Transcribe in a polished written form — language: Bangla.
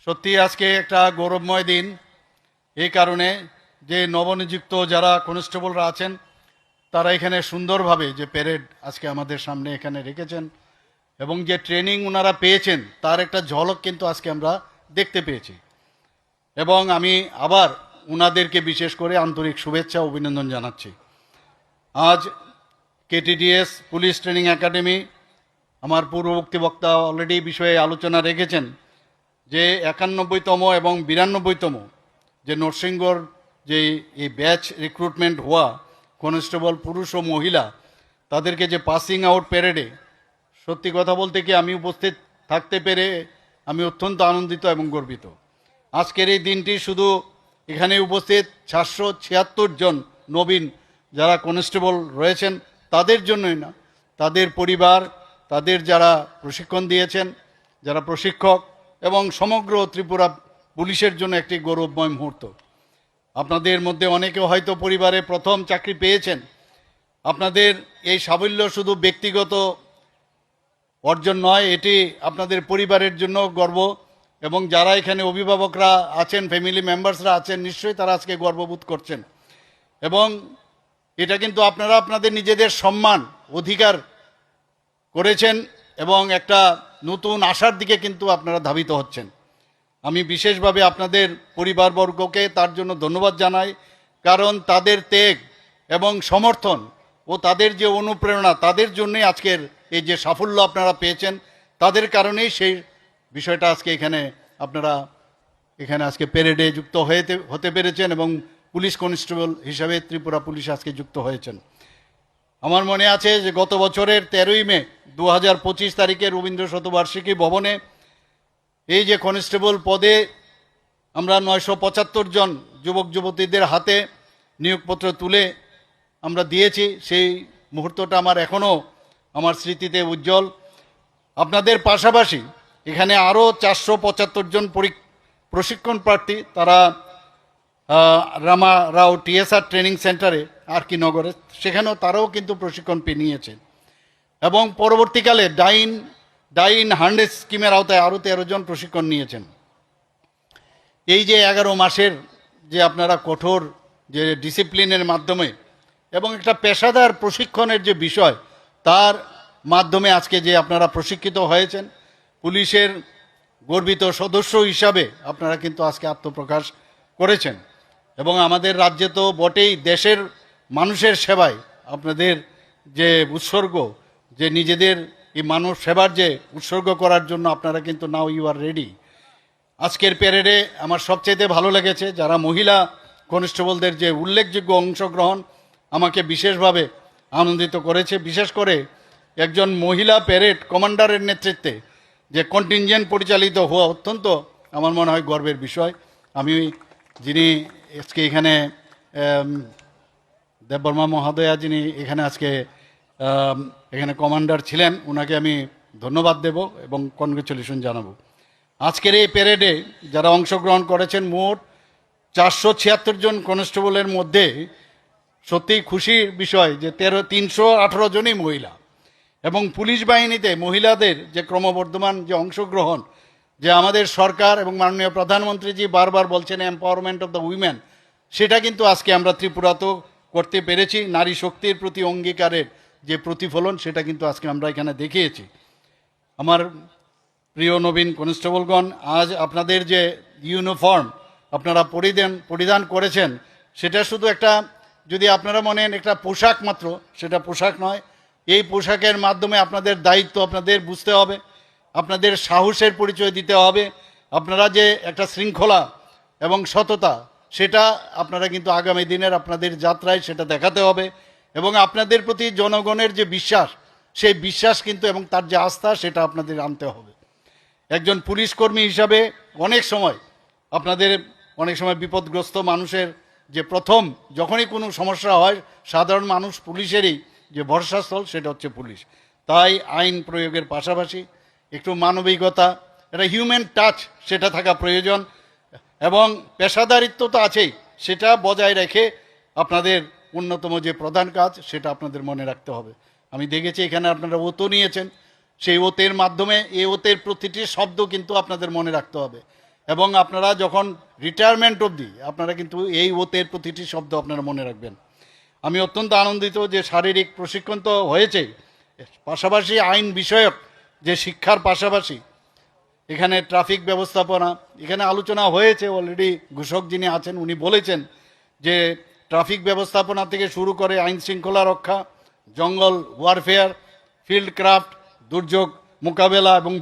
সত্যি আজকে একটা গৌরবময় দিন। এই কারণে যে নবনিযুক্ত যারা কনস্টেবলরা আছেন তারা এখানে সুন্দরভাবে যে প্যারেড আজকে আমাদের সামনে এখানে রেখেছেন এবং যে ট্রেনিং ওনারা পেয়েছেন তার একটা ঝলক কিন্তু আজকে আমরা দেখতে পেয়েছি। এবং আমি আবার ওনাদেরকে বিশেষ করে আন্তরিক শুভেচ্ছা ও অভিনন্দন জানাচ্ছি। আজ কেটিডিএস পুলিশ ট্রেনিং একাডেমি, আমার পূর্ববর্তী বক্তা অলরেডি বিষয়ে আলোচনা রেখেছেন যে 91তম এবং 92তম যে নরসিংগড় যে এই ব্যাচ রিক্রুটমেন্ট হওয়া কনস্টেবল পুরুষ ও মহিলা তাদেরকে যে পাসিং আউট প্যারেডে সত্যি কথা বলতে কি আমি উপস্থিত থাকতে পেরে আমি অত্যন্ত আনন্দিত এবং গর্বিত। আজকের এই দিনটি শুধু এখানে উপস্থিত 776 জন নবীন যারা কনস্টেবল রয়েছেন তাদের জন্যই না, তাদের পরিবার, তাদের যারা প্রশিক্ষণ দিয়েছেন, যারা প্রশিক্ষক এবং সমগ্র ত্রিপুরা পুলিশের জন্য একটি গৌরবময় মুহূর্ত। আপনাদের মধ্যে অনেকে হয়তো পরিবারে প্রথম চাকরি পেয়েছেন। আপনাদের এই সাফল্য শুধু ব্যক্তিগত অর্জন নয়, এটি আপনাদের পরিবারের জন্য গর্ব। এবং যারা এখানে অভিভাবকরা আছেন, ফ্যামিলি মেম্বার্সরা আছেন, নিশ্চয়ই তারা আজকে গর্ববোধ করছেন। এবং এটা কিন্তু আপনারা আপনাদের নিজেদের সম্মান অধিকার করেছেন এবং একটা নতুন আশার দিকে কিন্তু আপনারা ধাবিত হচ্ছেন। আমি বিশেষভাবে আপনাদের পরিবারবর্গকে তার জন্য ধন্যবাদ জানাই, কারণ তাদের ত্যাগ এবং সমর্থন ও তাদের যে অনুপ্রেরণা, তাদের জন্যই আজকের এই যে সাফল্য আপনারা পেয়েছেন, তাদের কারণেই সেই বিষয়টা আজকে আপনারা এখানে আজকে প্যারেডে যুক্ত হতে পেরেছেন এবং পুলিশ কনস্টেবল হিসাবে ত্রিপুরা পুলিশ আজকে যুক্ত হয়েছেন। আমার মনে আছে যে গত বছরের 13ই মে 2025 তারিখে রবীন্দ্র শতবার্ষিকী ভবনে এই যে কনস্টেবল পদে আমরা 975 জন যুবক যুবতীদের হাতে নিয়োগপত্র তুলে আমরা দিয়েছি। সেই মুহূর্তটা আমার এখনও আমার স্মৃতিতে উজ্জ্বল। আপনাদের পাশাপাশি এখানে আরও 475 জন প্রশিক্ষণ প্রার্থী, তারা রামা রাও টিএসআর ট্রেনিং সেন্টারে আরকি নগরে, সেখানেও তারাও কিন্তু প্রশিক্ষণ পেয়ে নিয়েছেন। এবং পরবর্তীকালে ডাইন 100 স্কিমের আওতায় আরও 13 জন প্রশিক্ষণ নিয়েছেন। এই যে 11 মাসের যে আপনারা কঠোর যে ডিসিপ্লিনের মাধ্যমে এবং একটা পেশাদার প্রশিক্ষণের যে বিষয়, তার মাধ্যমে আজকে যে আপনারা প্রশিক্ষিত হয়েছেন, পুলিশের গর্বিত সদস্য হিসাবে আপনারা কিন্তু আজকে আত্মপ্রকাশ করেছেন। এবং আমাদের রাজ্যে তো বটেই, দেশের মানুষের সেবায় আপনাদের যে উৎসর্গ, যে নিজেদের এই মানব সেবার যে উৎসর্গ করার জন্য আপনারা কিন্তু নাও ইউ আর রেডি। আজকের প্যারেডে আমার সবচেয়ে ভালো লেগেছে যারা মহিলা কনস্টেবলদের যে উল্লেখযোগ্য অংশগ্রহণ আমাকে বিশেষভাবে আনন্দিত করেছে। বিশেষ করে একজন মহিলা প্যারেড কমান্ডারের নেতৃত্বে যে কন্টিনজেন্ট পরিচালিত হওয়া অত্যন্ত আমার মনে হয় গর্বের বিষয়। আমি যিনি আজকে এখানে দেববর্মা মহোদয়া, যিনি এখানে আজকে এখানে কমান্ডার ছিলেন, ওনাকে আমি ধন্যবাদ দেব এবং কনগ্রেচুলেশন জানাবো। আজকের এই প্যারেডে যারা অংশগ্রহণ করেছেন মোট 476 জন কনস্টেবলের মধ্যে সত্যিই খুশির বিষয় যে 318 জনই মহিলা। এবং পুলিশ বাহিনীতে মহিলাদের যে ক্রমবর্ধমান যে অংশগ্রহণ, যে আমাদের সরকার এবং মাননীয় প্রধানমন্ত্রীজি বারবার বলছেন এম্পাওয়ারমেন্ট অফ দ্য উইমেন, সেটা কিন্তু আজকে আমরা ত্রিপুরাতেও করতে পেরেছি। নারী শক্তির প্রতি অঙ্গীকারের যে প্রতিফলন, সেটা কিন্তু আজকে আমরা এখানে দেখিয়েছি। আমার প্রিয় নবীন কনস্টেবলগণ, আজ আপনাদের যে ইউনিফর্ম আপনারা পরিধান করেছেন, সেটা শুধু একটা, যদি আপনারা মনে নেন একটা পোশাক মাত্র, সেটা পোশাক নয়। এই পোশাকের মাধ্যমে আপনাদের দায়িত্ব আপনাদের বুঝতে হবে, আপনাদের সাহসের পরিচয় দিতে হবে, আপনারা যে একটা শৃঙ্খলা এবং সততা, সেটা আপনারা কিন্তু আগামী দিনের আপনাদের যাত্রায় সেটা দেখাতে হবে। এবং আপনাদের প্রতি জনগণের যে বিশ্বাস, সেই বিশ্বাস কিন্তু এবং তার যে আস্থা, সেটা আপনাদের আনতে হবে। একজন পুলিশ কর্মী হিসাবে অনেক সময় বিপদগ্রস্ত মানুষের যে প্রথম যখনই কোনো সমস্যা হয়, সাধারণ মানুষ পুলিশেরই যে ভরসাস্থল, সেটা হচ্ছে পুলিশ। তাই আইন প্রয়োগের পাশাপাশি একটু মানবিকতা, একটা হিউম্যান টাচ, সেটা থাকা প্রয়োজন। এবং পেশাদারিত্ব তো আছেই, সেটা বজায় রেখে আপনাদের অন্যতম যে প্রধান কাজ, সেটা আপনাদের মনে রাখতে হবে। আমি দেখেছি এখানে আপনারা ওতো নিয়েছেন, সেই ওতের মাধ্যমে এই ওতের প্রতিটি শব্দ কিন্তু আপনাদের মনে রাখতে হবে। এবং আপনারা যখন রিটায়ারমেন্ট অবধি আপনারা কিন্তু এই ওতের প্রতিটি শব্দ আপনারা মনে রাখবেন। আমি অত্যন্ত আনন্দিত যে শারীরিক প্রশিক্ষণ তো হয়েছে, পাশাপাশি আইন বিষয়ক যে শিক্ষার পাশাপাশি এখানে ট্রাফিক ব্যবস্থাপনা এখানে আলোচনা হয়েছে। অলরেডি ঘোষক যিনি আছেন উনি বলেছেন যে ট্রাফিক ব্যবস্থাপনা থেকে শুরু করে আইন শৃঙ্খলা রক্ষা, জঙ্গল ওয়ারফেয়ার, ফিল্ড ক্রাফট, দুর্যোগ মোকাবেলা এবং